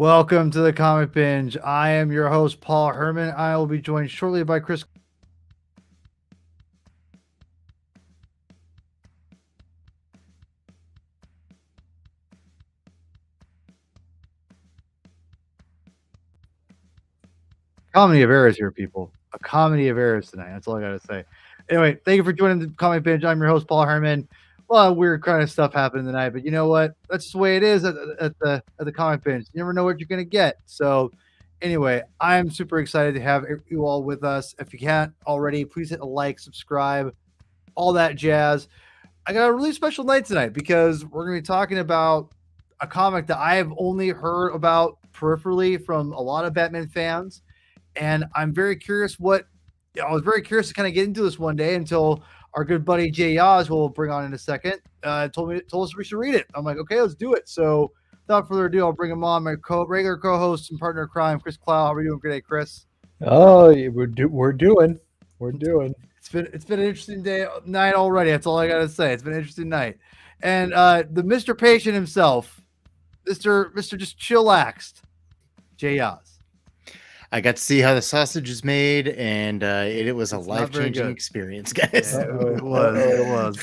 Welcome to the Comic Binge. I am your host, Paul Herman. I will be joined shortly by Chris. Comedy of errors here, people. A comedy of errors tonight. That's all I got to say. Anyway, thank you for joining the Comic Binge. I'm your host, Paul Herman. A lot of weird kind of stuff happened tonight, but you know what? That's just the way it is at the Comic Binge. You never know what you're gonna get. So, anyway, I'm super excited to have you all with us. If you can't already, please hit a like, subscribe, all that jazz. I got a really special night tonight because we're going to be talking about a comic that I have only heard about peripherally from a lot of Batman fans, and I'm very curious I was very curious to kind of get into this one day until our good buddy Jay Yaws, who we'll bring on in a second, told us we should read it. I'm like, okay, let's do it. So without further ado, I'll bring him on, my regular co-host and partner in crime, Chris Clow. How are you doing today, Chris? Oh, we're doing. It's been an interesting night already. That's all I gotta say. It's been an interesting night, and the Mr. Patient himself, Mister just chillaxed, Jay Yaws. I got to see how the sausage is made, and it was a life-changing experience, guys. Yeah, it was.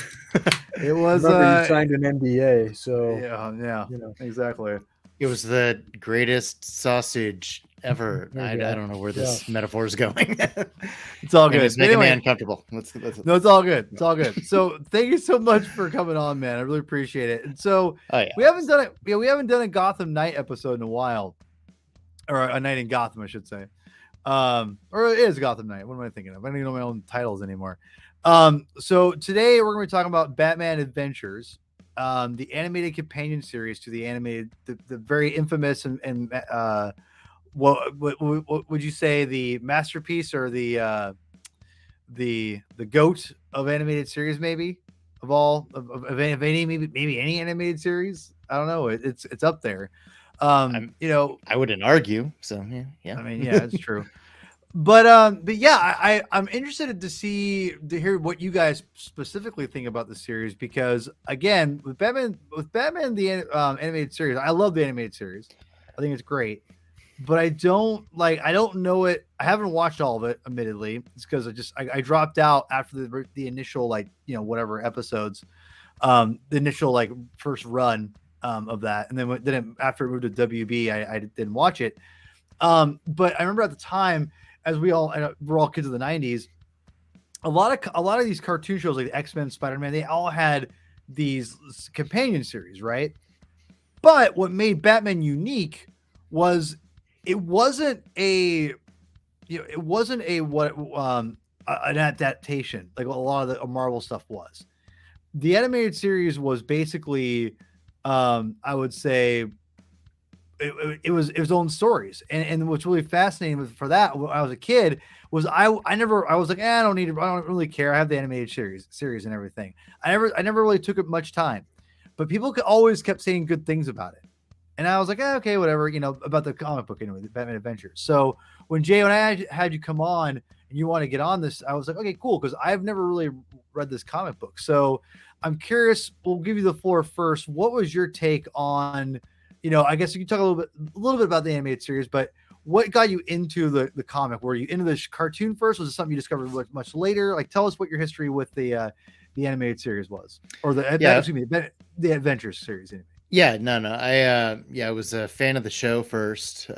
It was. Remember, you signed an NDA, so yeah, exactly. It was the greatest sausage ever. I don't know where this metaphor is going. It's all good. It's making me uncomfortable. No, it's all good. It's all good. So thank you so much for coming on, man. I really appreciate it. And so we haven't done it. We haven't done a Gotham Night episode in a while, or a night in Gotham, I should say. Or it is Gotham Night. What am I thinking of? I don't even know my own titles anymore. So today we're going to be talking about Batman Adventures, the animated companion series to the very infamous and what would you say, the masterpiece or the goat of animated series, maybe of any maybe any animated series. I don't know. It's up there. I wouldn't argue. So yeah. I mean, yeah, it's true. But yeah, I'm interested to hear what you guys specifically think about the series, because again, with Batman the animated series, I love the animated series. I think it's great, but I don't know it. I haven't watched all of it, admittedly. It's because I dropped out after the initial whatever episodes, the initial first run of that, and then after it moved to WB, I didn't watch it. But I remember at the time, as we're all kids of the 90s, a lot of these cartoon shows like the X-Men, Spider-Man, they all had these companion series, right? But what made Batman unique was it wasn't an adaptation like a lot of the Marvel stuff was. The animated series was basically, I would say, it was its own stories, and what's really fascinating for that when I was a kid was I was like, I don't really care. I have the animated series and everything. I never really took it much time, but people always kept saying good things about it, and I was like, okay, whatever, about the comic book anyway, the Batman Adventures. So when I had you come on and you want to get on this, I was like, okay, cool, because I've never really read this comic book, so I'm curious. We'll give you the floor first. What was your take on? I guess you can talk a little bit about the animated series, but what got you into the comic? Were you into the cartoon first? Was it something you discovered much later? Like, tell us what your history with the animated series was, or the Adventures series. Anyway. Yeah, no. I was a fan of the show first.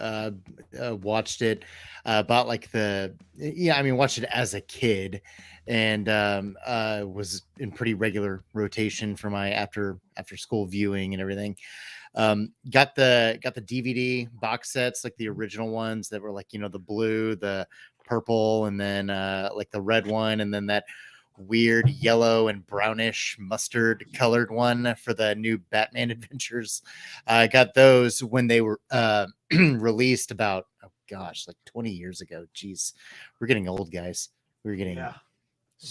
Watched it, watched it as a kid, and was in pretty regular rotation for my after school viewing and everything. Got the DVD box sets, like the original ones that were like, the blue, the purple, and then like the red one, and then that weird yellow and brownish mustard colored one for the new Batman Adventures. I got those when they were released about, like 20 years ago. Jeez, we're getting old, guys. We're getting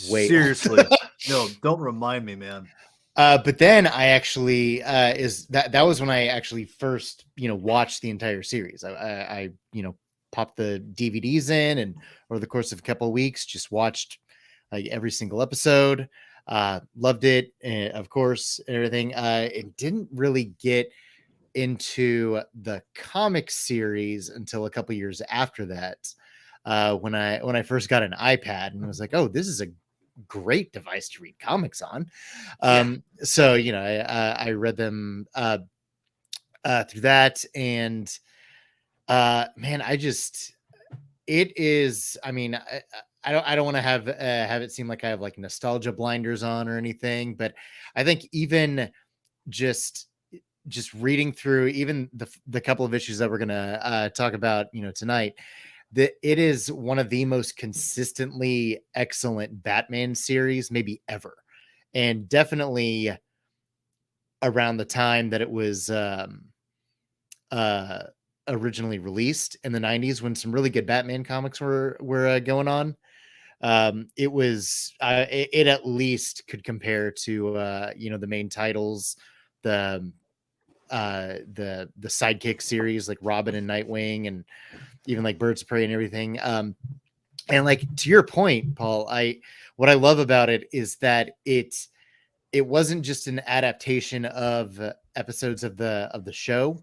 way seriously. No, don't remind me, man. But then I actually that was when I actually first watched the entire series. I popped the DVDs in, and over the course of a couple of weeks just watched like every single episode. Loved it, of course, and everything. It didn't really get into the comic series until a couple years after that, when I first got an iPad and was like, oh, this is a great device to read comics on. So I read them through that, and man, it is. I mean, I don't want to have it seem like I have like nostalgia blinders on or anything, but I think even just reading through even the couple of issues that we're gonna talk about, tonight, that it is one of the most consistently excellent Batman series maybe ever, and definitely around the time that it was uh originally released in the 90s, when some really good Batman comics were going on. It was it at least could compare to the main titles, the the sidekick series like Robin and Nightwing, and even like Birds of Prey and everything. And like, to your point, Paul, what I love about it is that it wasn't just an adaptation of episodes of the show,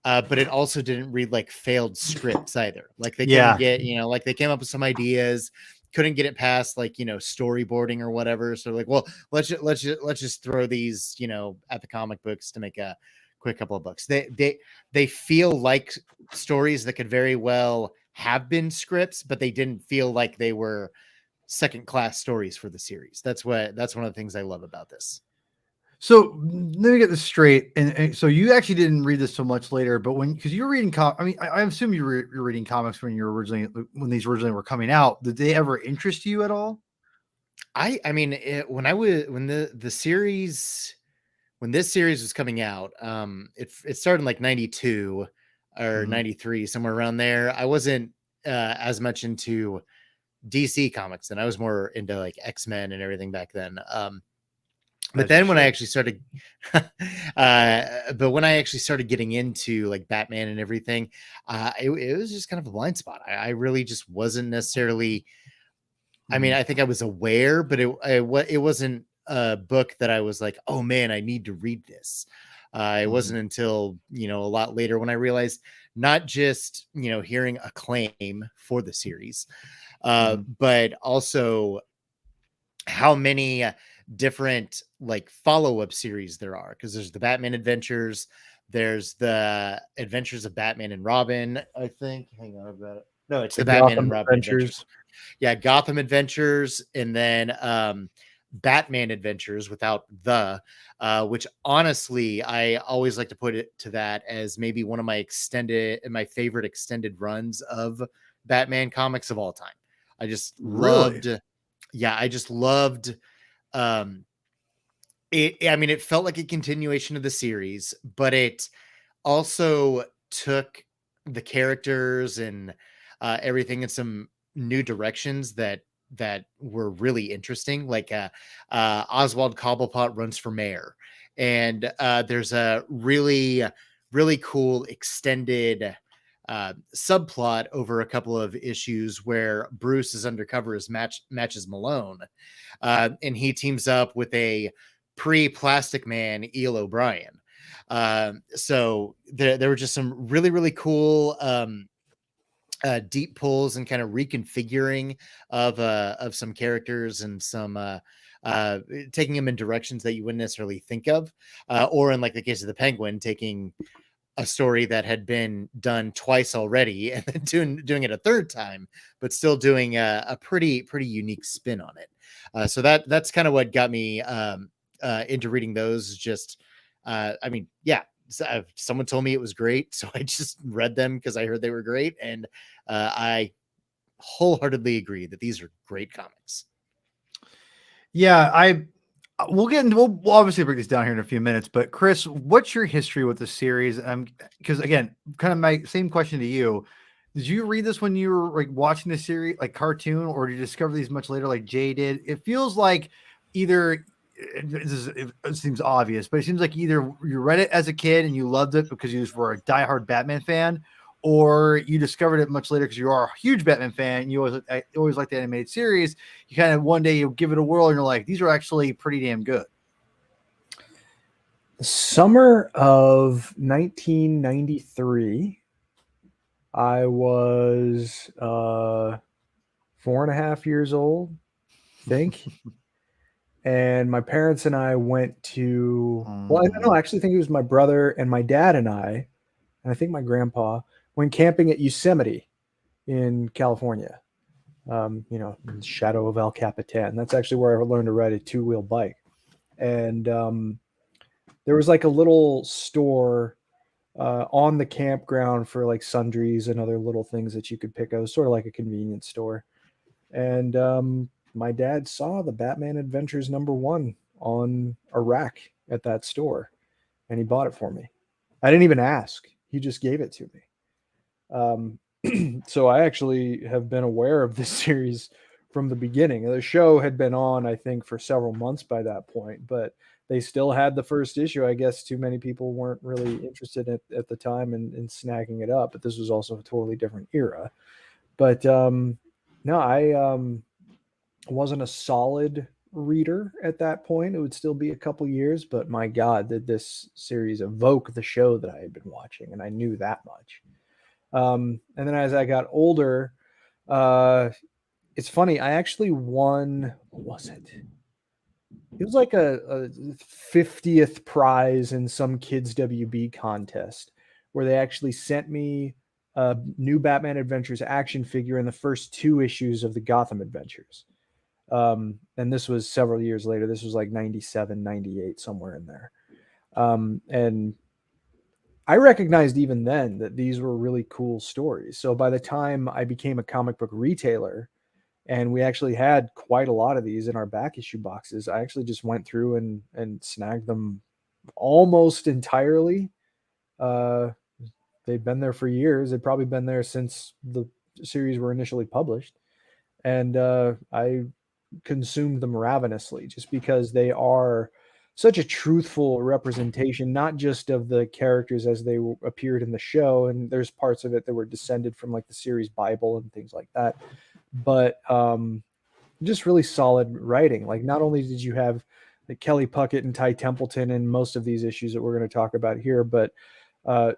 but it also didn't read like failed scripts either. Like they couldn't get, like they came up with some ideas, couldn't get it past like, storyboarding or whatever. So like, well, let's just throw these, at the comic books to make a quick couple of bucks. They feel like stories that could very well have been scripts, but they didn't feel like they were second class stories for the series. That's one of the things I love about this. So let me get this straight. And so you actually didn't read this so much later, but because you were reading, I mean, I assume you're reading comics when these originally were coming out. Did they ever interest you at all? I mean, when this series was coming out, it started in like 92 or 93, somewhere around there. I wasn't as much into DC comics, and I was more into like X-Men and everything back then. But then when I actually started, getting into like Batman and everything, it was just kind of a blind spot. I really just wasn't necessarily. I mean, I think I was aware, but it wasn't a book that I was like, oh man, I need to read this. It wasn't until, a lot later when I realized not just, hearing acclaim for the series, but also how many different like follow-up series there are. Because there's the Batman Adventures, there's the Adventures of Batman and Robin, I think. Hang on about it. No, it's the Batman and Robin Adventures. Yeah, Gotham Adventures, and then Batman Adventures without the, which honestly, I always like to put it to that as maybe one of my favorite extended runs of Batman comics of all time. I just loved, it. I mean, it felt like a continuation of the series, but it also took the characters and everything in some new directions that were really interesting. Like Oswald Cobblepot runs for mayor, and there's a really cool extended subplot over a couple of issues where Bruce is undercover as matches Malone, and he teams up with a pre-Plastic Man Eel O'Brien. So there were just some really cool deep pulls and kind of reconfiguring of some characters, and some taking them in directions that you wouldn't necessarily think of, or in like the case of the Penguin, taking a story that had been done twice already and then doing it a third time, but still doing a pretty unique spin on it. So that's kind of what got me into reading those. Just I mean, yeah, someone told me it was great, so I just read them because I heard they were great, and I wholeheartedly agree that these are great comics. Yeah, we'll obviously break this down here in a few minutes, but Chris, what's your history with the series? Because again, kind of my same question to you. Did you read this when you were like watching the series, like cartoon, or did you discover these much later, like Jay did? It feels like either it seems obvious, but it seems like either you read it as a kid and you loved it because you were a diehard Batman fan, or you discovered it much later because you are a huge Batman fan and you always liked the animated series. You kind of one day you give it a whirl and you're like, these are actually pretty damn good. Summer of 1993, I was 4.5 years old, I think. And my parents and I went to, well, I don't know, I actually think it was my brother and my dad and I think my grandpa went camping at Yosemite in California, in the shadow of El Capitan. That's actually where I learned to ride a two-wheel bike. And there was like a little store on the campground for like sundries and other little things that you could pick up. It was sort of like a convenience store. And my dad saw the Batman Adventures #1 on a rack at that store, and he bought it for me. I didn't even ask; he just gave it to me. So I actually have been aware of this series from the beginning. The show had been on, I think, for several months by that point, but they still had the first issue. I guess too many people weren't really interested at the time in snagging it up, but this was also a totally different era. But no, I wasn't a solid reader at that point. It would still be a couple years, but my God, did this series evoke the show that I had been watching, and I knew that much. And then as I got older, uh, it's funny. I actually won. What was it? It was like a 50th prize in some kids WB contest where they actually sent me a new Batman Adventures action figure in the first 2 issues of the Gotham Adventures. And this was several years later. This was like 97, 98, somewhere in there. And I recognized even then that these were really cool stories. So by the time I became a comic book retailer, and we actually had quite a lot of these in our back issue boxes, I actually just went through and snagged them almost entirely. Uh, they've been there for years. They've probably been there since the series were initially published, and I consumed them ravenously just because they are such a truthful representation, not just of the characters as they appeared in the show. And there's parts of it that were descended from like the series Bible and things like that, but just really solid writing. Like not only did you have like Kelly Puckett and Ty Templeton in most of these issues that we're going to talk about here, but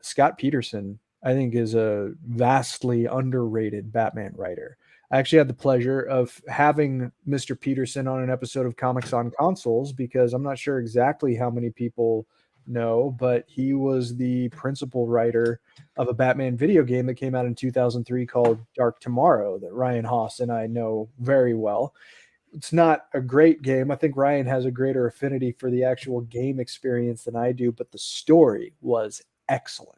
Scott Peterson, I think, is a vastly underrated Batman writer. I actually had the pleasure of having Mr. Peterson on an episode of Comics on Consoles because I'm not sure exactly how many people know, but he was the principal writer of a Batman video game that came out in 2003 called Dark Tomorrow that Ryan Haas and I know very well. It's not a great game. I think Ryan has a greater affinity for the actual game experience than I do, but the story was excellent.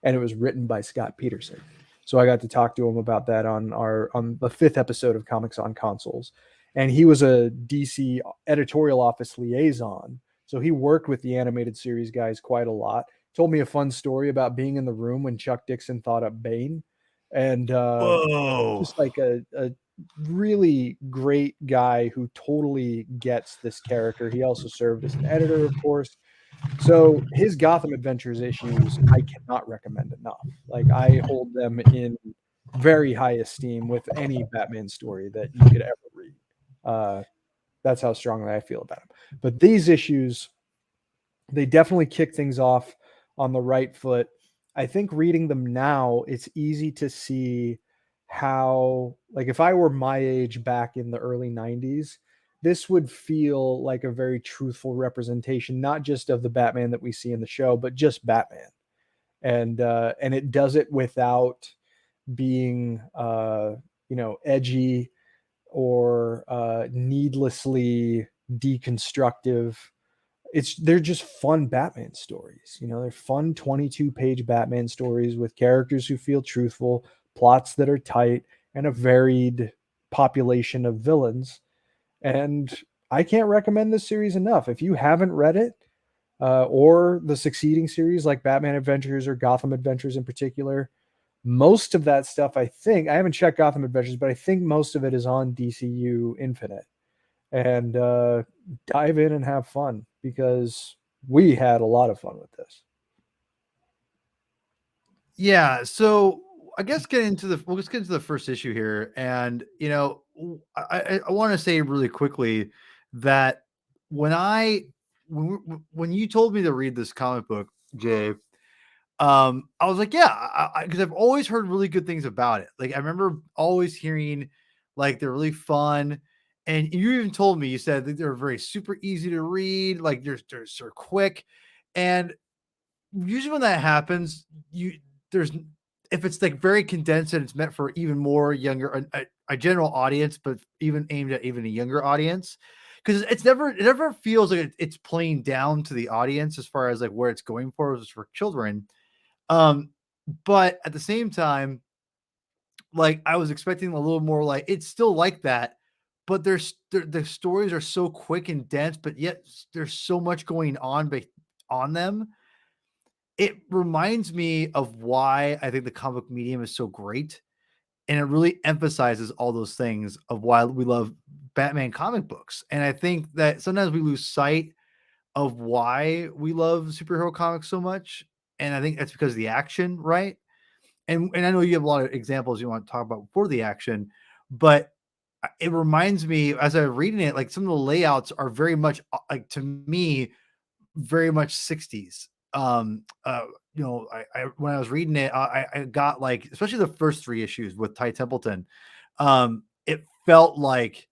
And it was written by Scott Peterson. So I got to talk to him about that on the 5th episode of Comics on Consoles. And he was a DC editorial office liaison. So he worked with the animated series guys quite a lot. Told me a fun story about being in the room when Chuck Dixon thought up Bane. And Whoa. just like a really great guy who totally gets this character. He also served as an editor, of course. So his Gotham Adventures issues, I cannot recommend enough. Like I hold them in very high esteem with any Batman story that you could ever read. That's how strongly I feel about them. But these issues, they definitely kick things off on the right foot. I think reading them now, it's easy to see how, like, if I were my age back in the early 90s, this would feel like a very truthful representation, not just of the Batman that we see in the show, but just Batman. And it does it without being edgy or needlessly deconstructive. They're just fun Batman stories. They're fun 22-page Batman stories with characters who feel truthful, plots that are tight, and a varied population of villains. And I can't recommend this series enough. If you haven't read it, or the succeeding series like Batman Adventures or Gotham Adventures in particular, most of that stuff, I think, I haven't checked Gotham Adventures, but I think most of it is on DCU Infinite. And dive in and have fun because we had a lot of fun with this. Yeah, so I guess let's get into the first issue here, and I want to say really quickly that when I when you told me to read this comic book, Jay, I was like, yeah, because I've always heard really good things about it. Like I remember always hearing like they're really fun. And you even told me, you said that they're very super easy to read, like they're so quick. And usually when that happens, there's if it's like very condensed and it's meant for even more younger a general audience, but even aimed at even a younger audience. Because it never feels like it's playing down to the audience as far as like where it's going for is for children. um, but at the same time, like I was expecting a little more like it's still like that, but the stories are so quick and dense, but yet there's so much going on on them. It reminds me of why I think the comic medium is so great, and it really emphasizes all those things of why we love Batman comic books. And I think that sometimes we lose sight of why we love superhero comics so much, and I think that's because of the action, right? And I know you have a lot of examples you want to talk about for the action, but it reminds me as I'm reading it, like some of the layouts are very much like to me very much 60s. When I was reading it, I got like, especially the first three issues with Ty Templeton, it felt like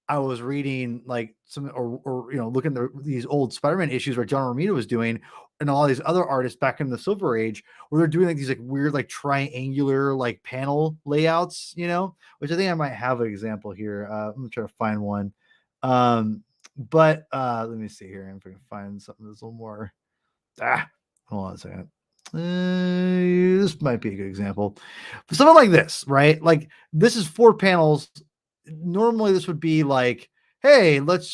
I was reading like some or looking at these old Spider-Man issues where John Romita was doing, and all these other artists back in the Silver Age, where they're doing like these like weird like triangular like panel layouts, which I think I might have an example here. I'm gonna try to find one. But let me see here if I can find something that's a little more. Hold on a second. This might be a good example. Something like this, right? Like this is 4 panels. Normally this would be like, hey, let's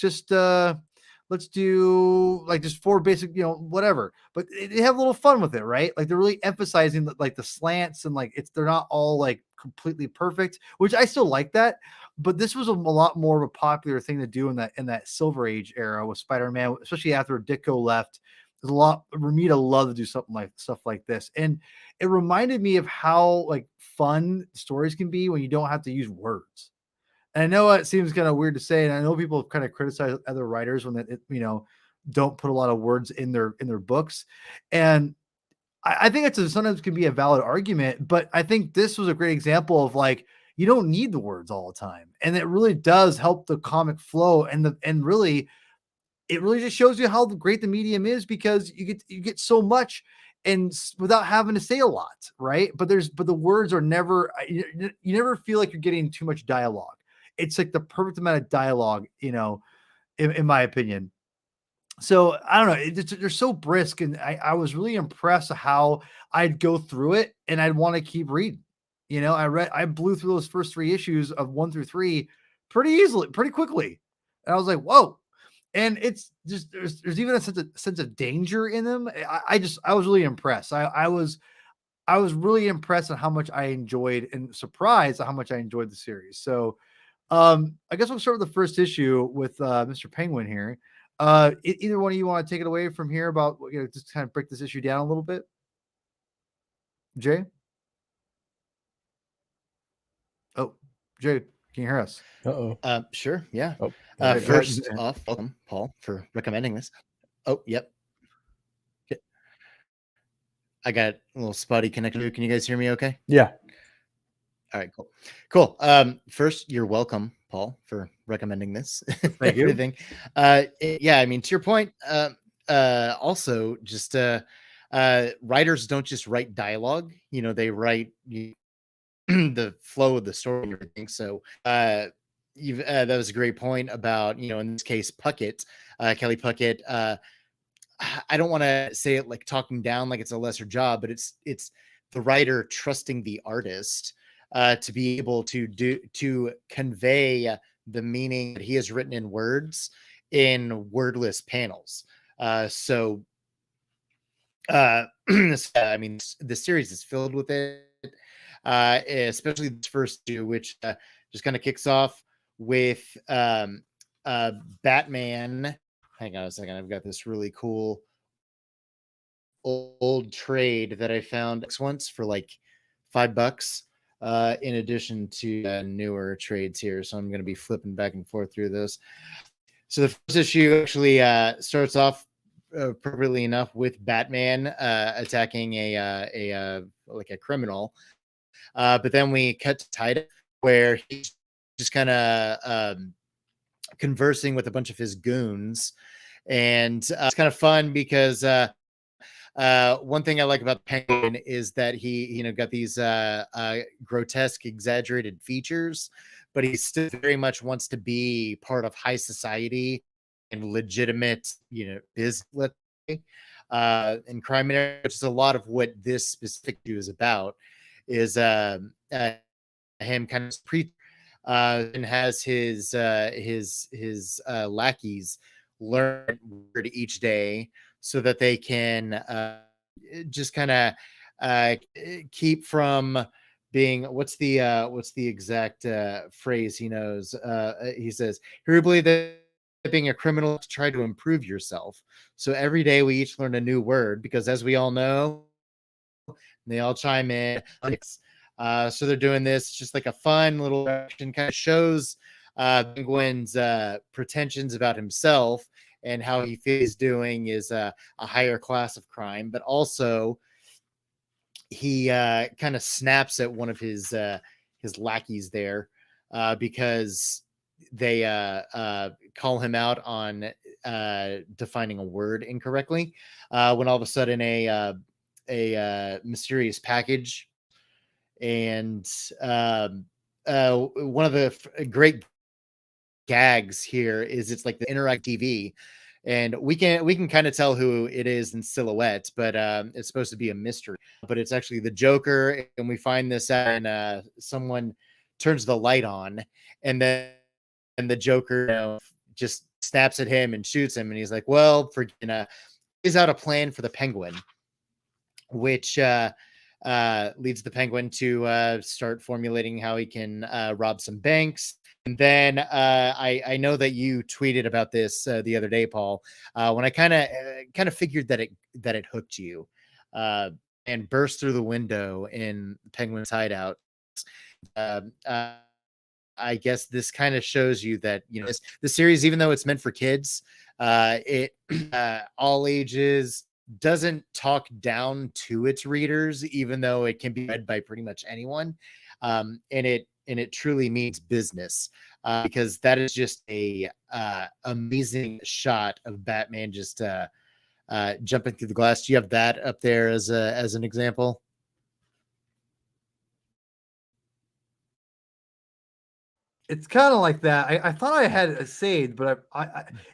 do like just 4 basic, whatever. But they have a little fun with it, right? Like they're really emphasizing like the slants and like they're not all like completely perfect, which I still like that. But this was a lot more of a popular thing to do in that Silver Age era with Spider-Man, especially after Ditko left. There's a lot. Ramita loved to do something like stuff like this, and it reminded me of how like fun stories can be when you don't have to use words. And I know it seems kind of weird to say, and I know people kind of criticize other writers when don't put a lot of words in their books, and I think it's sometimes can be a valid argument, but I think this was a great example of like you don't need the words all the time, and it really does help the comic flow and really it really just shows you how great the medium is because you get so much and without having to say a lot, right? But the words are never you never feel like you're getting too much dialogue. It's like the perfect amount of dialogue, in my opinion. So I don't know. They're so brisk, and I was really impressed how I'd go through it and I'd want to keep reading. I blew through those first 3 issues of 1 through 3 pretty easily, pretty quickly, and I was like, whoa. And it's just there's even a sense of danger in them. I was really impressed. I was really impressed on how much I enjoyed and surprised at how much I enjoyed the series. So I guess we'll start with the first issue with Mr. Penguin here. Either one of you want to take it away from here about just kind of break this issue down a little bit? Jay? Oh, Jay, can you hear us? Uh-oh. Sure, yeah. Oh, First off, welcome, Paul, for recommending this. Oh, yep. I got a little spotty connection. Can you guys hear me okay? yeah. All right, cool. First, you're welcome, Paul, for recommending this. Thank you. Everything. Yeah, I mean, to your point, also just writers don't just write dialogue, they write the flow of the story and everything. So that was a great point about, in this case, Puckett, Kelly Puckett. I don't want to say it like talking down like it's a lesser job, but it's the writer trusting the artist to be able to convey the meaning that he has written in words in wordless panels. So I mean, the series is filled with it, especially this first two, which just kind of kicks off with Batman. Hang on a second. I've got this really cool old trade that I found once for like $5, in addition to newer trades here. So I'm going to be flipping back and forth through this. So the first issue actually starts off appropriately enough with Batman attacking a like a criminal, but then we cut to Titus where he's just kind of conversing with a bunch of his goons, and it's kind of fun because one thing I like about Penguin is that he, got these grotesque, exaggerated features, but he still very much wants to be part of high society and legitimate, business, let's say, and crime, which is a lot of what this specific issue is about. Is him kind of and has his lackeys learn word each day so that they can just kind of keep from being what's the exact phrase he knows. He says, "Here we believe that being a criminal is to try to improve yourself. So every day we each learn a new word because, as we all know, they all chime in." So they're doing this just like a fun little action, kind of shows Penguin's pretensions about himself and how he feels doing is a higher class of crime, but also he kind of snaps at one of his lackeys there because they call him out on defining a word incorrectly when all of a sudden a mysterious package and one of the great gags here is it's like the interactive TV, and we can kind of tell who it is in silhouette, but it's supposed to be a mystery. But it's actually the Joker, and we find this out, and someone turns the light on, and then the Joker just snaps at him and shoots him, and he's like, "Well, for is out a plan for the Penguin," which leads the Penguin to start formulating how he can rob some banks. And then I know that you tweeted about this the other day, Paul, when I kind of figured that it hooked you, and burst through the window in Penguin's hideout. Uh, uh, I guess this kind of shows you that the series, even though it's meant for kids, it all ages, doesn't talk down to its readers, even though it can be read by pretty much anyone. And it truly means business because that is just a amazing shot of Batman just jumping through the glass. Do you have that up there as an example? It's kind of like that. I thought I had it saved, but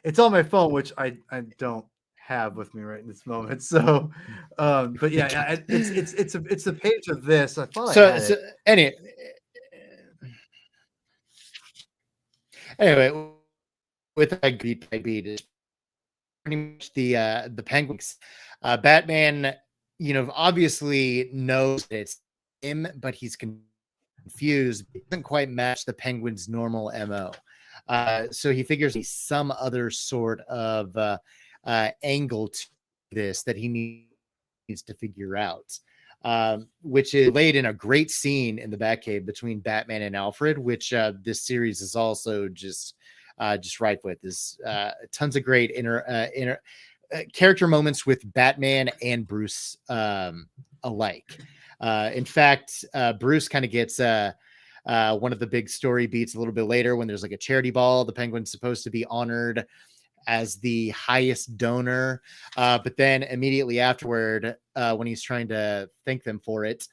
it's on my phone, which I don't have with me right in this moment. So, but yeah, it's a page of this. I thought I So had so it. anyway, with that beat by beat is pretty much the Penguins. Batman, obviously knows that it's him, but he's confused. It doesn't quite match the Penguin's normal MO. So he figures he's some other sort of angle to this that he needs to figure out. Which is laid in a great scene in the Batcave between Batman and Alfred, which this series is also just ripe with. There's tons of great inner character moments with Batman and Bruce alike. In fact, Bruce kind of gets one of the big story beats a little bit later when there's like a charity ball. The Penguin's supposed to be honored as the highest donor, but then immediately afterward, when he's trying to thank them for it,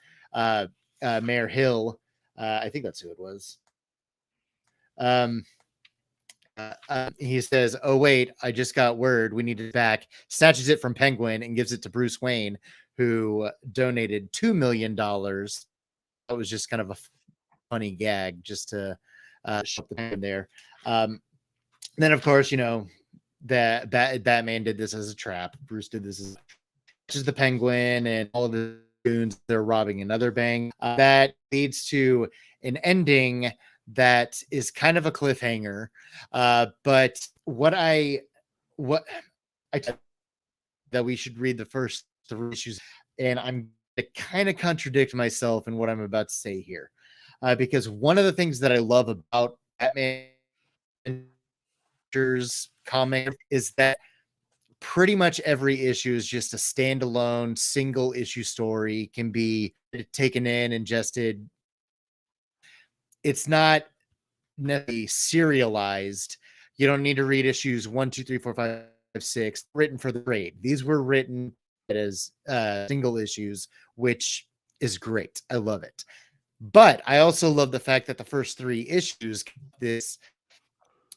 Mayor Hill, I think that's who it was. He says, "Oh wait, I just got word. We need it back." Snatches it from Penguin and gives it to Bruce Wayne, who donated $2 million. That was just kind of a funny gag, just to show the Penguin there. Then, of course, that Batman did this as a trap. Bruce did this as the Penguin and all of the goons. They're robbing another bank. That leads to an ending that is kind of a cliffhanger. But what I that we should read the first 3 issues, and I'm going to kind of contradict myself in what I'm about to say here, because one of the things that I love about Batman comic is that pretty much every issue is just a standalone single issue story, can be taken in, ingested. It's not necessarily serialized. You don't need to read issues 1, 2, 3, 4, 5, 6 written for the trade. These were written as single issues, which is great. I love it. But I also love the fact that the first 3 issues, this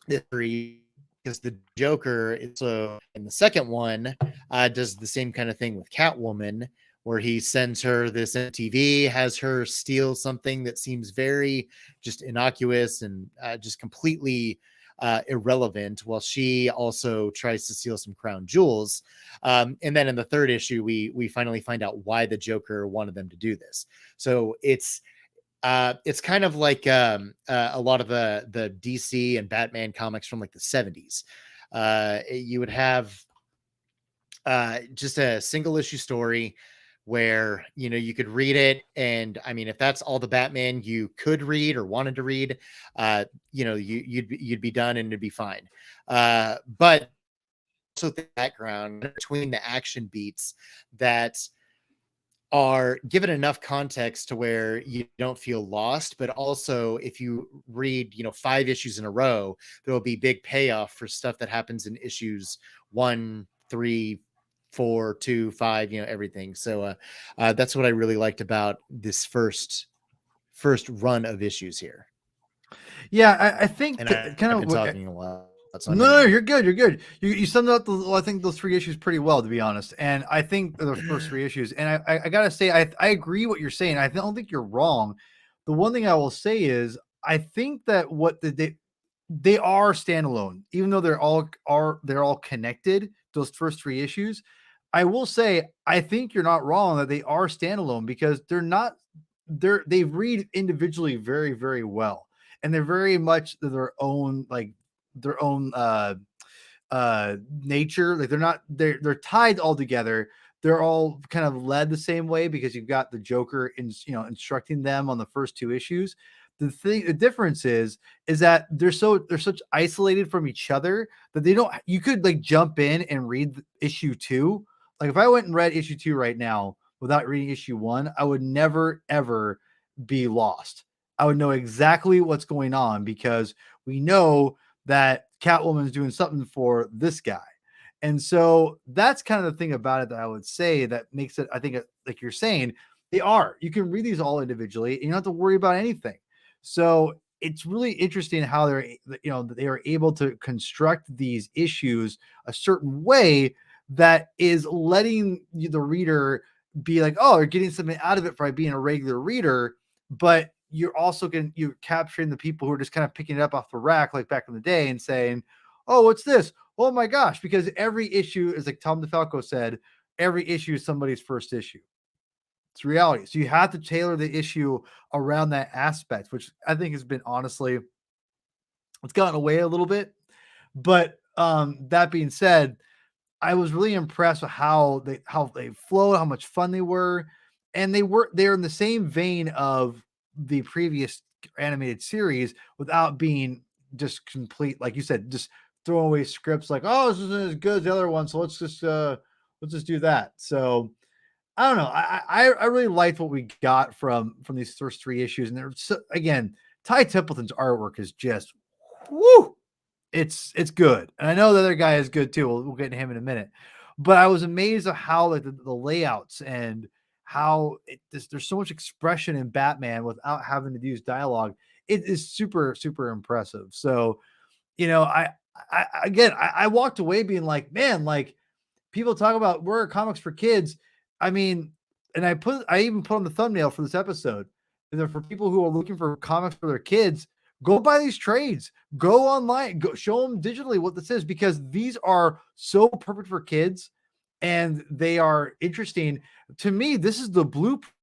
because the Joker, so in the second one, does the same kind of thing with Catwoman, where he sends her this MTV, has her steal something that seems very just innocuous and just completely irrelevant, while she also tries to steal some crown jewels. And then in the third issue, we finally find out why the Joker wanted them to do this. So it's kind of like a lot of the DC and Batman comics from like the 70s. You would have just a single issue story where, you know, you could read it. And I mean, if that's all the Batman you could read or wanted to read, you know, you'd be done and it'd be fine. But also the background between the action beats that are given enough context to where you don't feel lost, but also if you read, you know, 5 issues in a row, there will be big payoff for stuff that happens in issues 1, 3, 4, 2, 5, you know, everything. So that's what I really liked about this first run of issues here. Yeah, I think And kind I've of been talking a lot. So no, you're good. You're good. You summed up I think those 3 issues pretty well, to be honest. And I think the first 3 issues, and I gotta say, I agree what you're saying. I don't think you're wrong. The one thing I will say is, I think that they are standalone, even though they're all connected. Those first 3 issues, I will say, I think you're not wrong that they are standalone, because they read individually very, very well, and they're very much their own, like their own nature. Like they're tied all together. They're all kind of led the same way, because you've got the Joker instructing them on the first 2 issues. The difference is that they're such isolated from each other that you could like jump in and read issue 2. Like if I went and read issue 2 right now without reading issue 1, I would never ever be lost. I would know exactly what's going on, because we know that Catwoman is doing something for this guy. And so that's kind of the thing about it that I would say that makes it, I think, like you're saying, you can read these all individually and you don't have to worry about anything. So it's really interesting how they are able to construct these issues a certain way that is letting the reader be like, oh, you're getting something out of it by being a regular reader, but you're capturing the people who are just kind of picking it up off the rack like back in the day and saying, oh, what's this? Oh my gosh, because every issue is, like Tom DeFalco said, every issue is somebody's first issue. It's reality. So you have to tailor the issue around that aspect, which I think has been, honestly, it's gotten away a little bit. But that being said, I was really impressed with how they flowed, how much fun they were, and they're in the same vein of the previous animated series without being just complete, like you said, just throwing away scripts like, oh, this isn't as good as the other one, so let's just do that. So I don't know. I really liked what we got from these first 3 issues, and again, Ty Templeton's artwork is just woo. It's good, and I know the other guy is good too. We'll get to him in a minute, but I was amazed at how like the layouts and how there's so much expression in Batman without having to use dialogue. It is super, super impressive. So, I walked away being like, man, like people talk about where comics for kids. I mean, and I even put on the thumbnail for this episode. And for people who are looking for comics for their kids, go buy these trades, go online, go show them digitally what this is, because these are so perfect for kids and they are interesting. To me, this is the blueprint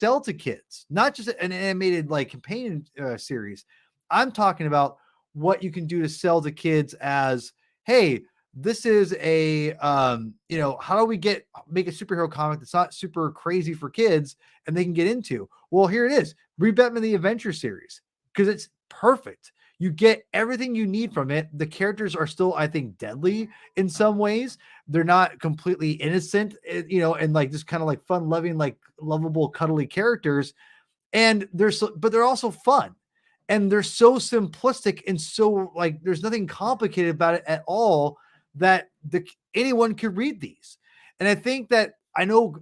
sell to kids, not just an animated like companion series. I'm talking about what you can do to sell to kids as, hey, this is a how do we make a superhero comic that's not super crazy for kids and they can get into? Well, here it is. Read Batman the Adventure series, because it's perfect. You get everything you need from it. The characters are still, I think, deadly in some ways. They're not completely innocent, and like just kind of like fun loving, like lovable, cuddly characters. And but they're also fun, and they're so simplistic and so like there's nothing complicated about it at all, that anyone could read these. And I think that I know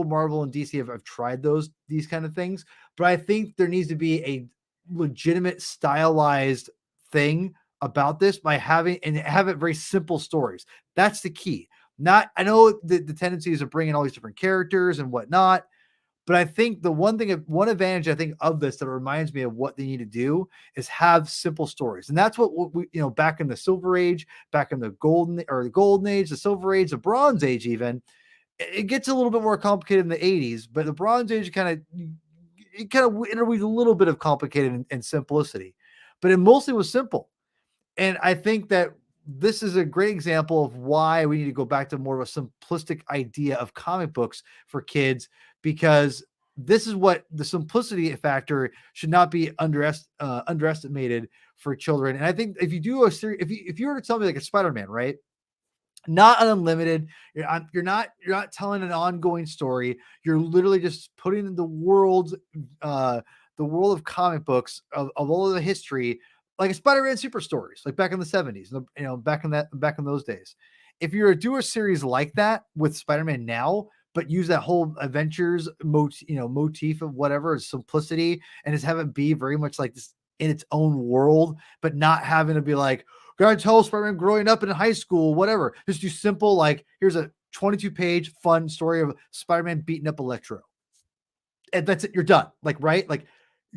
Marvel and DC have tried these kind of things, but I think there needs to be a legitimate stylized thing about this by having and have it very simple stories. That's the key. Not I know the tendencies of bringing all these different characters and whatnot, but I think one advantage I think of this that reminds me of what they need to do is have simple stories. And that's what we, back in the Silver Age, back in the Golden Age, the Silver Age, the Bronze Age, even it gets a little bit more complicated in the 80s, but the Bronze Age kind of interweaves a little bit of complicated and simplicity, but it mostly was simple. And I think that this is a great example of why we need to go back to more of a simplistic idea of comic books for kids, because this is what the simplicity factor should not be underestimated for children. And I think if you do a series, if you were to tell me like a Spider-Man, right? Not an unlimited, you're not telling an ongoing story. You're literally just putting the world of comic books of all of the history, like a Spider-Man super stories, like back in the 70s, back in those days. If you're to do a series like that with Spider-Man now, but use that whole adventures motif of whatever simplicity, and just have it be very much like this in its own world, but not having to be like, gotta tell Spider-Man growing up in high school, whatever. Just do simple, like, here's a 22-page fun story of Spider-Man beating up Electro. And that's it, you're done. Like, right? Like,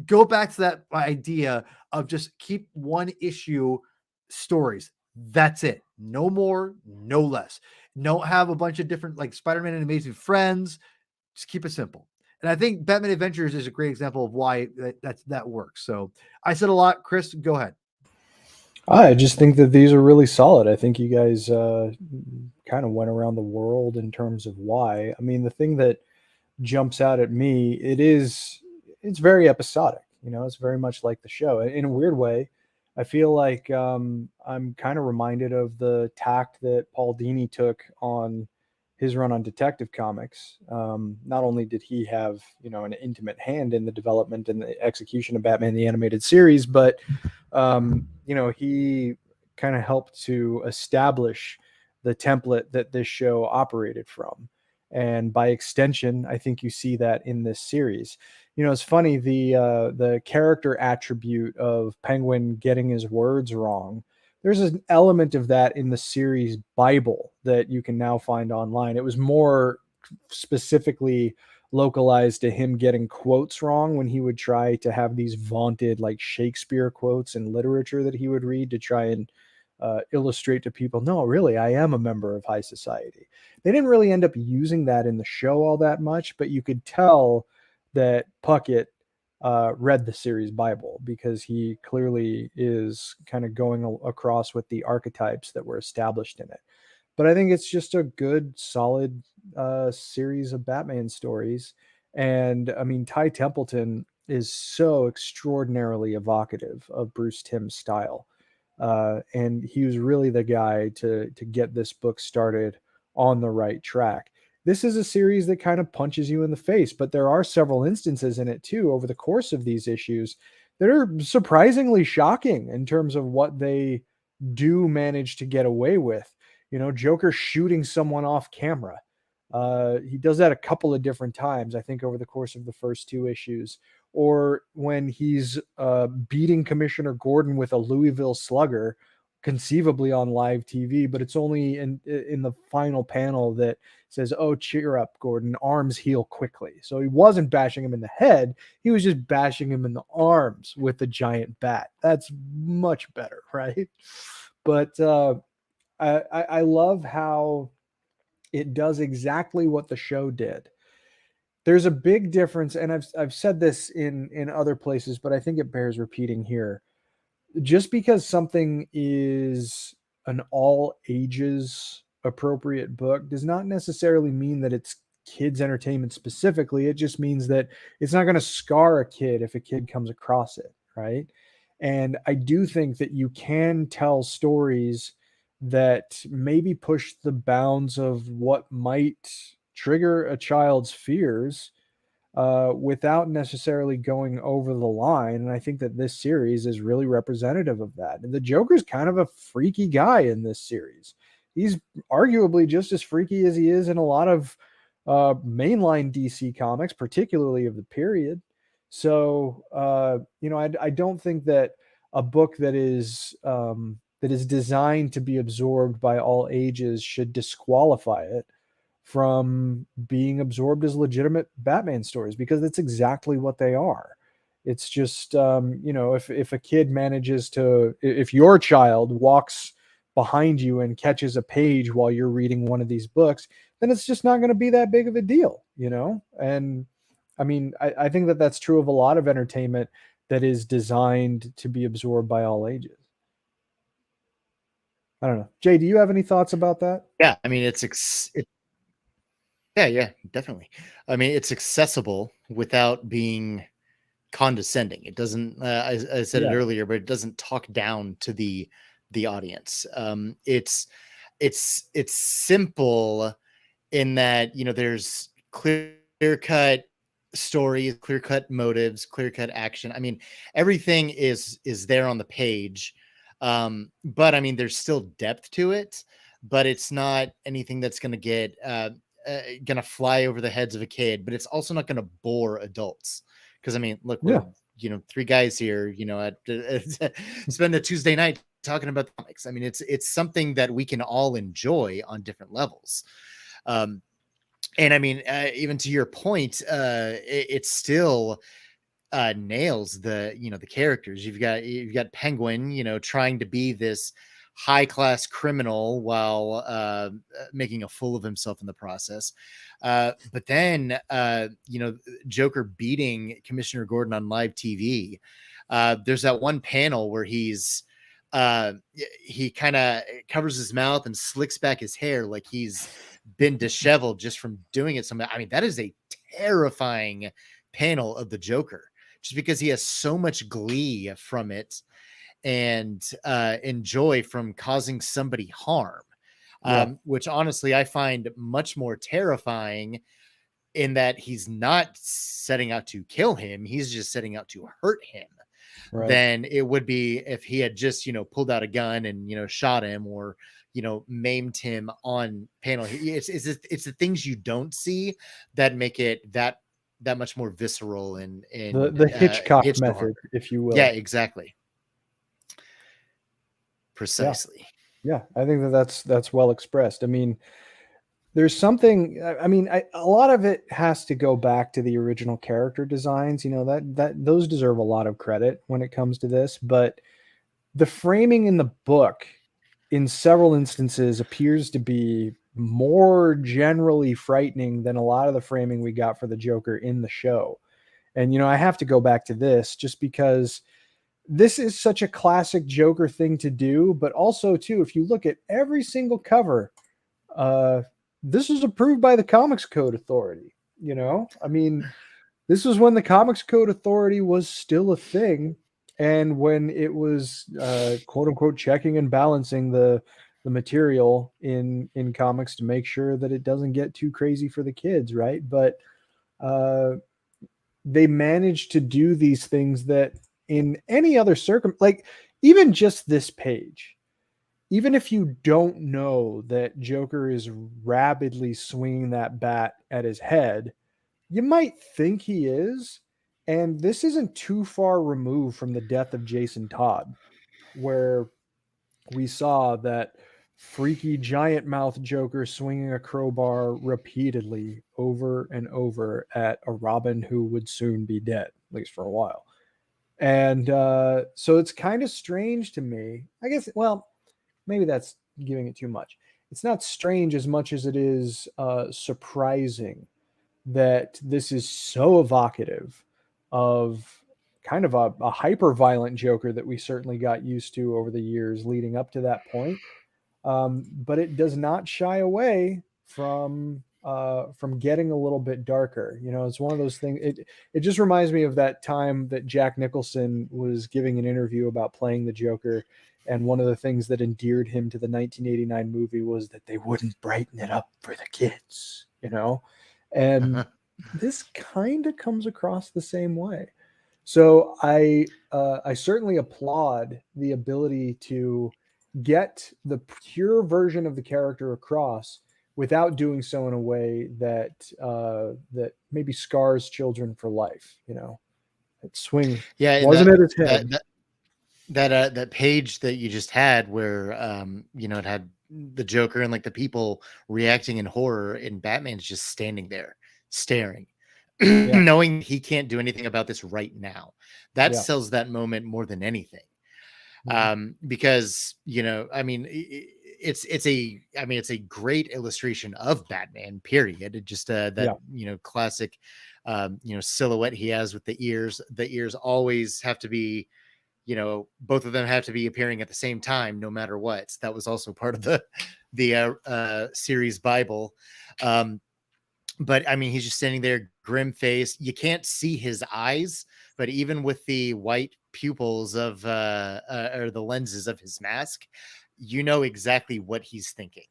go back to that idea of just keep one issue stories. That's it. No more, no less. Don't have a bunch of different like Spider-Man and Amazing Friends. Just keep it simple. And I think Batman Adventures is a great example of why that works. So I said a lot. Chris, go ahead. I just think that these are really solid. I think you guys kind of went around the world in terms of why. I mean, the thing that jumps out at me, it's very episodic. It's very much like the show. In a weird way, I feel like I'm kind of reminded of the tact that Paul Dini took on his run on Detective Comics. Not only did he have an intimate hand in the development and the execution of Batman the Animated Series, but he kind of helped to establish the template that this show operated from. And by extension, I think you see that in this series. It's funny, the character attribute of Penguin getting his words wrong. There's an element of that in the series Bible that you can now find online. It was more specifically localized to him getting quotes wrong when he would try to have these vaunted like Shakespeare quotes in literature that he would read to try and illustrate to people, no, really, I am a member of high society. They didn't really end up using that in the show all that much, but you could tell that Puckett read the series Bible, because he clearly is kind of going across with the archetypes that were established in it. But I think it's just a good, solid series of Batman stories. And I mean, Ty Templeton is so extraordinarily evocative of Bruce Timm's style. And he was really the guy to get this book started on the right track. This is a series that kind of punches you in the face, but there are several instances in it too over the course of these issues that are surprisingly shocking in terms of what they do manage to get away with. Joker shooting someone off camera. He does that a couple of different times, I think, over the course of the first two issues. Or when he's beating Commissioner Gordon with a Louisville Slugger, conceivably on live TV, but it's only in the final panel that says, "Oh, cheer up, Gordon. Arms heal quickly." So he wasn't bashing him in the head; he was just bashing him in the arms with a giant bat. That's much better, right? But I love how it does exactly what the show did. There's a big difference, and I've said this in other places, but I think it bears repeating here. Just because something is an all ages appropriate book does not necessarily mean that it's kids entertainment specifically. It just means that it's not going to scar a kid if a kid comes across it, right? And I do think that you can tell stories that maybe push the bounds of what might trigger a child's fears without necessarily going over the line. And I think that this series is really representative of that. And the Joker's kind of a freaky guy in this series. He's arguably just as freaky as he is in a lot of mainline DC comics, particularly of the period. So, I don't think that a book that is designed to be absorbed by all ages should disqualify it from being absorbed as legitimate Batman stories, because that's exactly what they are. It's just, if a kid manages to, if your child walks behind you and catches a page while you're reading one of these books, then it's just not going to be that big of a deal, And I mean, I think that that's true of a lot of entertainment that is designed to be absorbed by all ages. I don't know. Jay, do you have any thoughts about that? Yeah, I mean, yeah, definitely. I mean, it's accessible without being condescending. It doesn't. I said it Yeah. earlier, but it doesn't talk down to the audience. It's simple in that there's clear cut stories, clear cut motives, clear cut action. I mean, everything is there on the page, but I mean, there's still depth to it, but it's not anything that's going to get going to fly over the heads of a kid, but it's also not going to bore adults. Because I mean, look, we're Yeah. three guys here, spend a Tuesday night talking about comics. I mean, it's something that we can all enjoy on different levels. And I mean, even to your point, it still nails the characters. You've got Penguin, trying to be this high class criminal while making a fool of himself in the process. But then Joker beating Commissioner Gordon on live TV. There's that one panel where he kind of covers his mouth and slicks back his hair like he's been disheveled just from doing it. I mean, that is a terrifying panel of the Joker, just because he has so much glee from it and enjoy from causing somebody harm, which honestly I find much more terrifying, in that he's not setting out to kill him, he's just setting out to hurt him, than it would be if he had just pulled out a gun and shot him, or maimed him on panel. It's the things you don't see that make it that much more visceral and The Hitchcock hits the method, heart. if you will. Yeah, exactly. Precisely. Yeah, I think that's well expressed. I mean, there's something. I mean, a lot of it has to go back to the original character designs. That those deserve a lot of credit when it comes to this. But the framing in the book, in several instances, appears to be more generally frightening than a lot of the framing we got for the Joker in the show. And I have to go back to this just because this is such a classic Joker thing to do, but also too, if you look at every single cover, this was approved by the Comics Code Authority. I mean, this was when the Comics Code Authority was still a thing, and when it was quote unquote checking and balancing the material in comics to make sure that it doesn't get too crazy for the kids, right? But they managed to do these things that in any other like even just this page, even if you don't know that Joker is rapidly swinging that bat at his head, you might think he is. And this isn't too far removed from the death of Jason Todd, where we saw that freaky giant mouth Joker swinging a crowbar repeatedly over and over at a Robin who would soon be dead, at least for a while. And so it's kind of strange to me. I guess, well, maybe that's giving it too much. It's not strange as much as it is surprising that this is so evocative of kind of a hyper violent Joker that we certainly got used to over the years leading up to that point. But it does not shy away from from getting a little bit darker. You know, it's one of those things. It just reminds me of that time that Jack Nicholson was giving an interview about playing the Joker, and one of the things that endeared him to the 1989 movie was that they wouldn't brighten it up for the kids. You know, and this kind of comes across the same way. So I certainly applaud the ability to get the pure version of the character across without doing so in a way that that maybe scars children for life. You know, that swing Yeah, and wasn't at his that head. that that page that you just had where it had the Joker and like the people reacting in horror, and Batman's just standing there staring, Yeah, knowing he can't do anything about this right now. That yeah, sells that moment more than anything. mhm, Because it's a great illustration of Batman, period. It just that yeah, classic silhouette he has with the ears. The ears always have to be, both of them have to be appearing at the same time, no matter what. That was also part of the series Bible. But I mean, he's just standing there, grim face. You can't see his eyes, but even with the white pupils of or the lenses of his mask, you know exactly what he's thinking.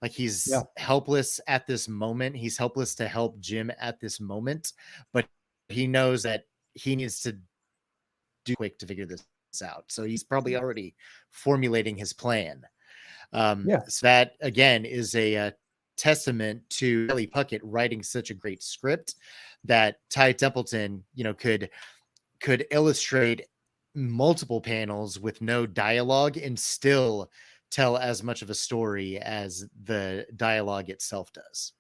Like, yeah, he's helpless at this moment. He's helpless to help Jim at this moment, but he knows that he needs to do quick to figure this out. So he's probably already formulating his plan. yeah, So that again is a testament to Kelly Puckett writing such a great script that Ty Templeton, could illustrate multiple panels with no dialogue and still tell as much of a story as the dialogue itself does.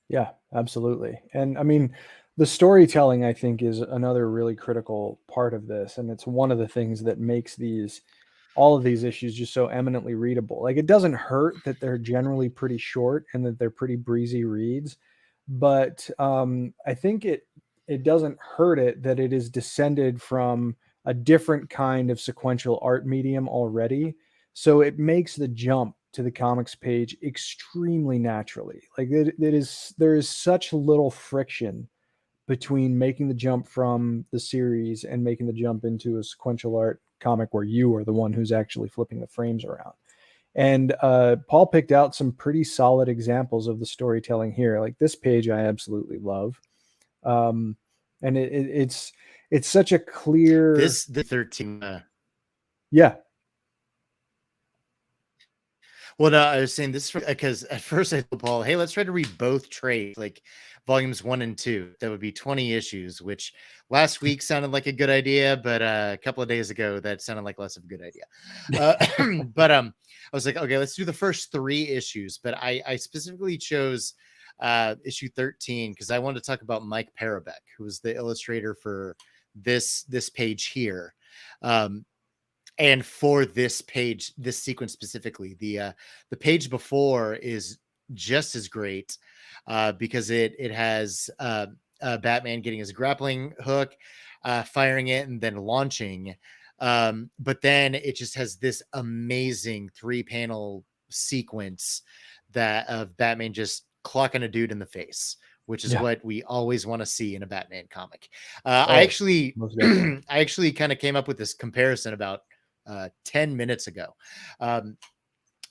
yeah, absolutely. And I mean, the storytelling I think is another really critical part of this, and it's one of the things that makes these all of these issues just so eminently readable. Like, it doesn't hurt that they're generally pretty short and that they're pretty breezy reads, but I think it doesn't hurt it that it is descended from a different kind of sequential art medium already. So it makes the jump to the comics page extremely naturally. Like, there is such little friction between making the jump from the series and making the jump into a sequential art comic where you are the one who's actually flipping the frames around. And Paul picked out some pretty solid examples of the storytelling here. Like, this page, I absolutely love, um, and it's such a clear, This the 13. yeah, Well, no, I was saying this because at first I told Paul, "Hey, let's try to read both trades, like volumes 1 and 2. That would be 20 issues." Which last week sounded like a good idea, but a couple of days ago that sounded like less of a good idea. But I was like, okay, let's do the first 3 issues. But I specifically chose issue 13 because I wanted to talk about Mike Parabek, who was the illustrator for this page here. And for this page, this sequence specifically, the page before is just as great because it has Batman getting his grappling hook, firing it, and then launching. But then it just has this amazing 3-panel sequence that of Batman just clocking a dude in the face, which is yeah, what we always want to see in a Batman comic. oh, most definitely, I actually kind of came up with this comparison about 10 minutes ago.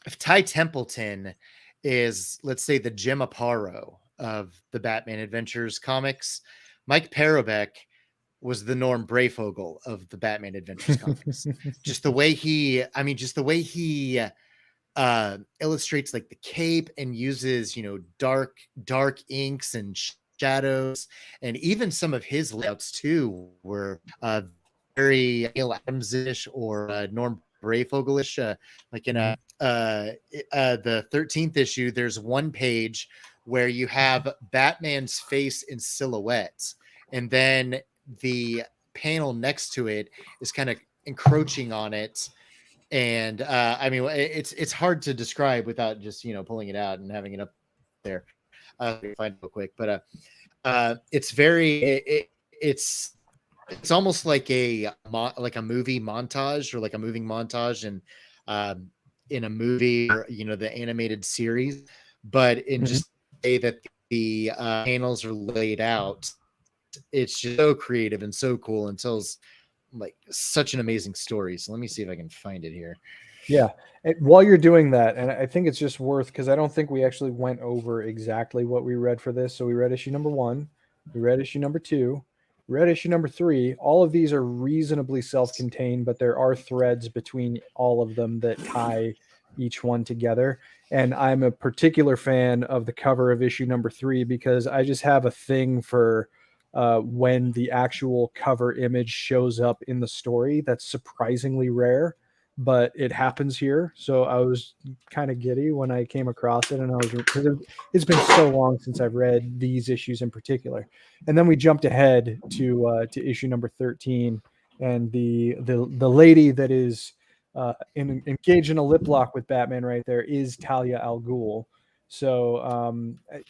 If Ty Templeton is, let's say, the Jim Aparo of the Batman Adventures comics, Mike Parabek was the Norm Brayfogle of the Batman Adventures comics. Just the way he illustrates like the cape and uses, dark inks and shadows, and even some of his layouts too were very Neil Adams-ish or Norm Brayfogle-ish. Like in Mhm. the 13th issue, there's one page where you have Batman's face in silhouette, and then the panel next to it is kind of encroaching on it. And I mean, it's hard to describe without just pulling it out and having it up there. Find it real quick, but it's it's almost like like a movie montage or like a moving montage and in a movie or the animated series, but in Mhm. just a way that the panels are laid out, it's just so creative and so cool and tells like such an amazing story. So let me see if I can find it here. Yeah. And while you're doing that, and I think it's just worth, because I don't think we actually went over exactly what we read for this. So we read issue number 1, we read issue number 2, we read issue number 3. All of these are reasonably self-contained, but there are threads between all of them that tie each one together. And I'm a particular fan of the cover of issue number 3 because I just have a thing for when the actual cover image shows up in the story. That's surprisingly rare, but it happens here. So I was kind of giddy when I came across it, and I was, because it's been so long since I've read these issues in particular. And then we jumped ahead to issue number 13, and the lady that is engaged in a lip lock with Batman right there is Talia al Ghul. So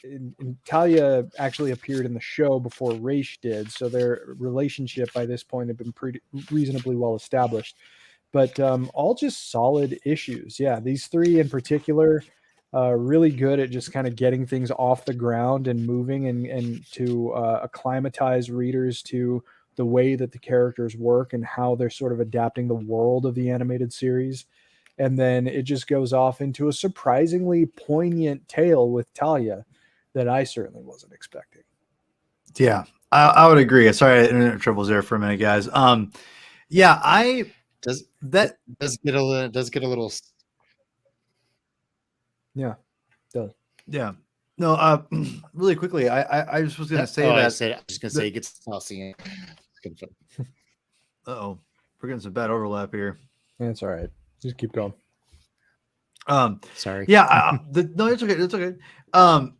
and Talia actually appeared in the show before Raish did, so their relationship by this point had been pretty reasonably well established. But all just solid issues. Yeah, these 3 in particular, really good at just kind of getting things off the ground and moving, and to acclimatize readers to the way that the characters work and how they're sort of adapting the world of the animated series. And then it just goes off into a surprisingly poignant tale with Talia that I certainly wasn't expecting. Yeah, I would agree. Sorry, internet troubles there for a minute, guys. Yeah, Does that does get a little Yeah, it does. yeah. No, really quickly, I just was gonna say I that. said I was just gonna say it gets saucy. It's good fun. Oh, we're getting some bad overlap here. That's all right. Just keep going. Sorry. Yeah, no, it's okay. It's okay.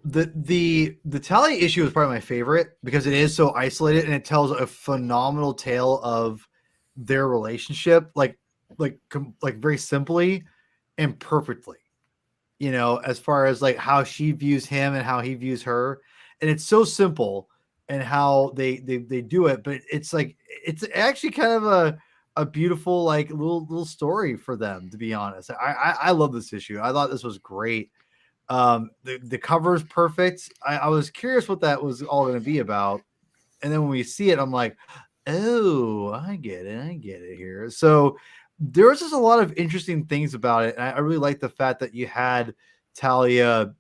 The Tally issue is probably my favorite because it is so isolated and it tells a phenomenal tale of their relationship, like very simply and perfectly. You know, as far as like how she views him and how he views her, and it's so simple and how they do it, but it's like it's actually kind of a beautiful like little story for them, to be honest. I love this issue. I thought this was great. The cover is perfect. I was curious what that was all going to be about, and then when we see it, I'm like, oh, I get it here. So there was just a lot of interesting things about it, and I really like the fact that you had Talia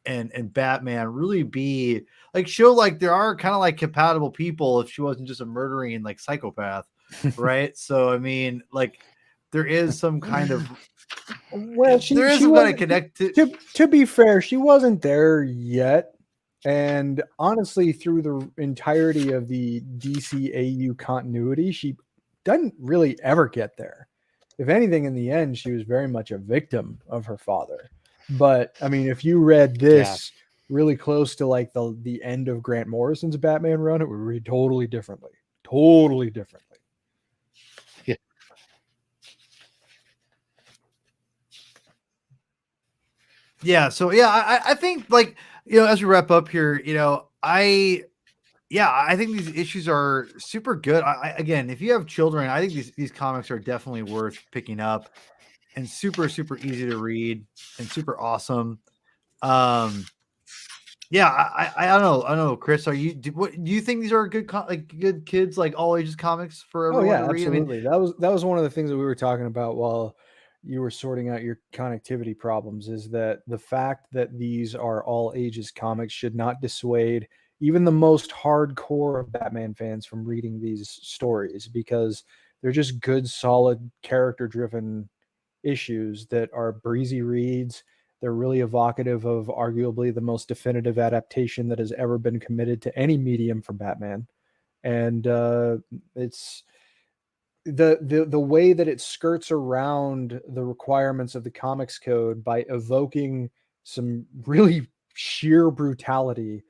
and Batman really be like show like there are kind of like compatible people if she wasn't just a murdering like psychopath, right? So I mean, like there is some kind of Well, there is some kind of connect to be fair, she wasn't there yet. And honestly, through the entirety of the DCAU continuity, she doesn't really ever get there. If anything, in the end, she was very much a victim of her father. But I mean, if you read this really close to like the end of Grant Morrison's Batman run, it would read totally differently. Totally differently. Yeah. Yeah, so yeah, I think like as we wrap up here, I think these issues are super good. Again, if you have children, I think these comics are definitely worth picking up and super super easy to read and super awesome. Yeah, I don't know, Chris. What do you think these are good good kids like all ages comics for Oh everyone yeah, to read? absolutely. That was one of the things that we were talking about while you were sorting out your connectivity problems, is that the fact that these are all ages comics should not dissuade even the most hardcore of Batman fans from reading these stories, because they're just good, solid, character driven issues that are breezy reads. They're really evocative of arguably the most definitive adaptation that has ever been committed to any medium for Batman. And it's the way that it skirts around the requirements of the comics code by evoking some really sheer brutality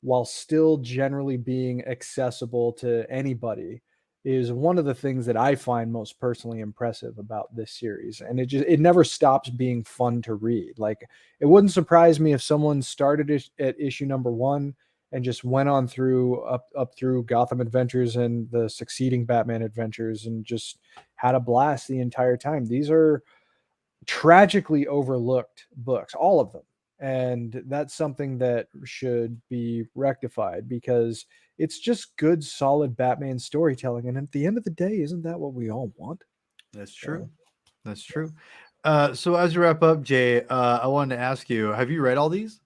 while still generally being accessible to anybody is one of the things that I find most personally impressive about this series. And it never stops being fun to read. Like, it wouldn't surprise me if someone started at issue number 1 and just went on through up through Gotham Adventures and the succeeding Batman adventures and just had a blast the entire time. These are tragically overlooked books, all of them. And that's something that should be rectified because it's just good, solid Batman storytelling. And at the end of the day, isn't that what we all want? That's So, true. That's true. So as we wrap up, Jay, I wanted to ask you: have you read all these?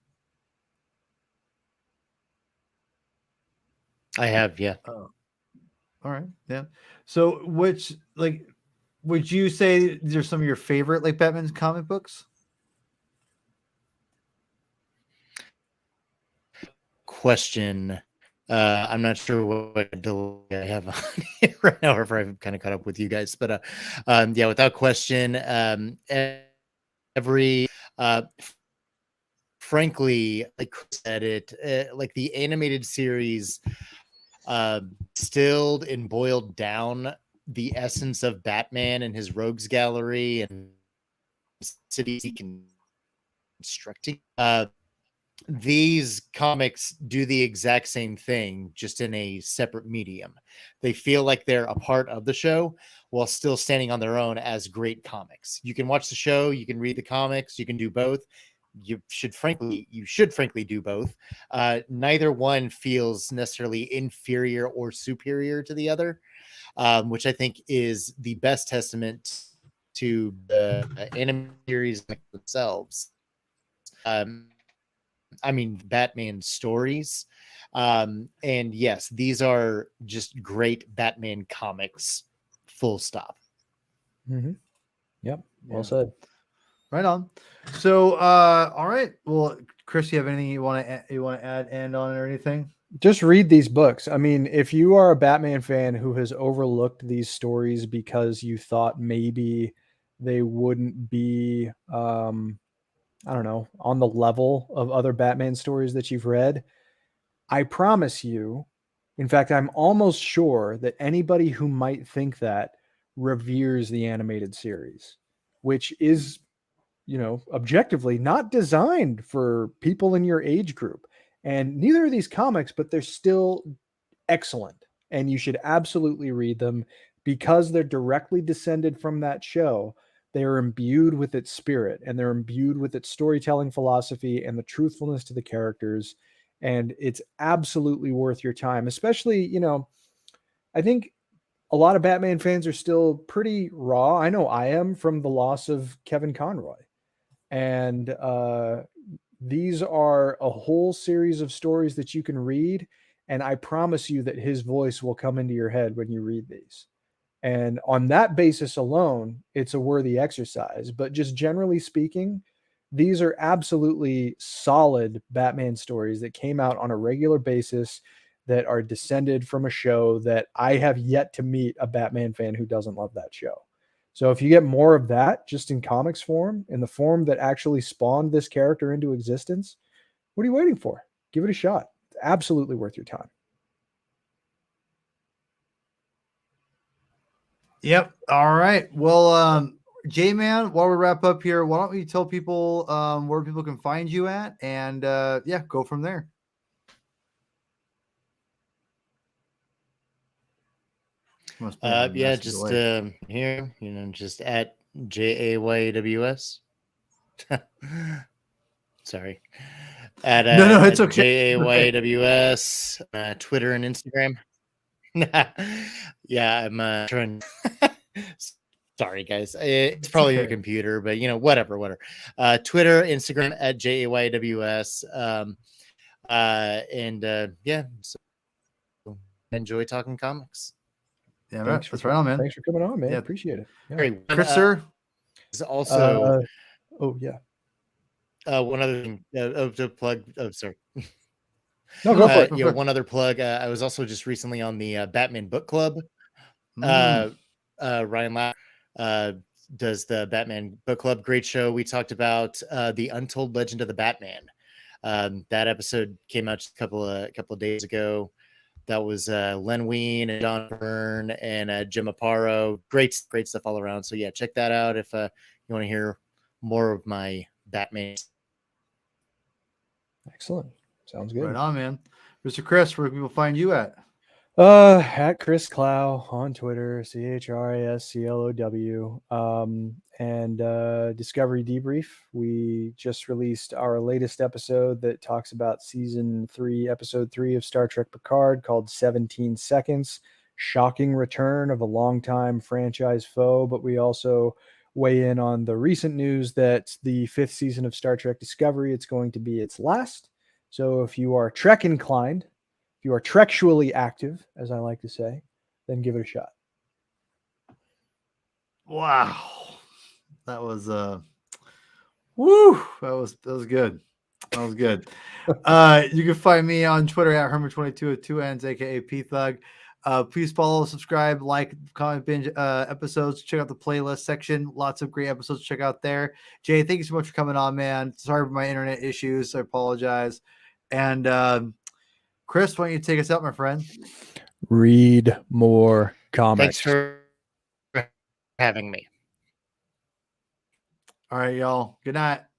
I have, yeah. Oh, all right. Yeah. So, which like would you say these are some of your favorite like Batman's comic books? Question. I'm not sure what delay I have on here right now, or if I've kind of caught up with you guys, but yeah, without question, every frankly, like Chris said, it like the animated series distilled and boiled down the essence of Batman and his rogues gallery and cities he constructing. These comics do the exact same thing, just in a separate medium. They feel like they're a part of the show while still standing on their own as great comics. You can watch the show, you can read the comics, you can do both. You should frankly do both. Neither one feels necessarily inferior or superior to the other, which I think is the best testament to the anime series themselves. Um, I mean, Batman stories. And yes, these are just great Batman comics, full stop. mhm. Yep. Well Yeah. said. Right on. So, all right. Well, Chris, you have anything you want to add and on or anything? Just read these books. I mean, if you are a Batman fan who has overlooked these stories because you thought maybe they wouldn't be, I don't know, on the level of other Batman stories that you've read, I promise you, in fact, I'm almost sure that anybody who might think that reveres the animated series, which is, objectively not designed for people in your age group. And neither are these comics, but they're still excellent. And you should absolutely read them because they're directly descended from that show. They are imbued with its spirit and they're imbued with its storytelling philosophy and the truthfulness to the characters. And it's absolutely worth your time, especially, I think a lot of Batman fans are still pretty raw. I know I am from the loss of Kevin Conroy. And these are a whole series of stories that you can read. And I promise you that his voice will come into your head when you read these. And on that basis alone, it's a worthy exercise. But just generally speaking, these are absolutely solid Batman stories that came out on a regular basis that are descended from a show that I have yet to meet a Batman fan who doesn't love that show. So if you get more of that just in comics form, in the form that actually spawned this character into existence, what are you waiting for? Give it a shot. It's absolutely worth your time. Yep. All right. Well, Jay, man, while we wrap up here, why don't we tell people where people can find you at, and yeah, go from there. Must be having a Yeah, massive just delay. here, just at JAYWS. Sorry. At No, it's okay. It's okay. JAYWS, Twitter and Instagram. Yeah, I'm trying. Sorry, guys. It's probably a okay. computer, but whatever. Twitter, Instagram at JAYWS. And yeah, so enjoy talking comics. Yeah, man, that's right on, man. Thanks for coming on, man. Yeah, Appreciate it. Yeah. Great. Chris, sir. Is also Oh yeah. one other thing to plug. Oh, sorry. No, go for it. Go for it. One other plug. I was also just recently on the Batman Book Club. Mm. Ryan Lau does the Batman Book Club. Great show. We talked about the Untold Legend of the Batman. That episode came out just a couple of days ago. That was Len Wein and John Byrne and Jim Aparo. Great stuff all around. So yeah, check that out if you want to hear more of my Batman. Excellent. Sounds good. Right on, man. Mr. Chris, where can people find you at? At Chris Clow on Twitter, CHRISCLOW. And Discovery Debrief. We just released our latest episode that talks about season 3, episode 3 of Star Trek Picard, called 17 Seconds. Shocking return of a longtime franchise foe, but we also weigh in on the recent news that the 5th season of Star Trek Discovery, it's going to be its last. So if you are Trek inclined, if you are Trektually active, as I like to say, then give it a shot. Wow. That was woo, that was good. That was good. You can find me on Twitter at Herman22 with 2 N's, aka P Thug. Please follow, subscribe, like, comment, binge episodes. Check out the playlist section. Lots of great episodes to check out there. Jay, thank you so much for coming on, man. Sorry for my internet issues. I apologize. And Chris, why don't you take us out, my friend? Read more comics. Thanks for having me. All right, y'all. Good night.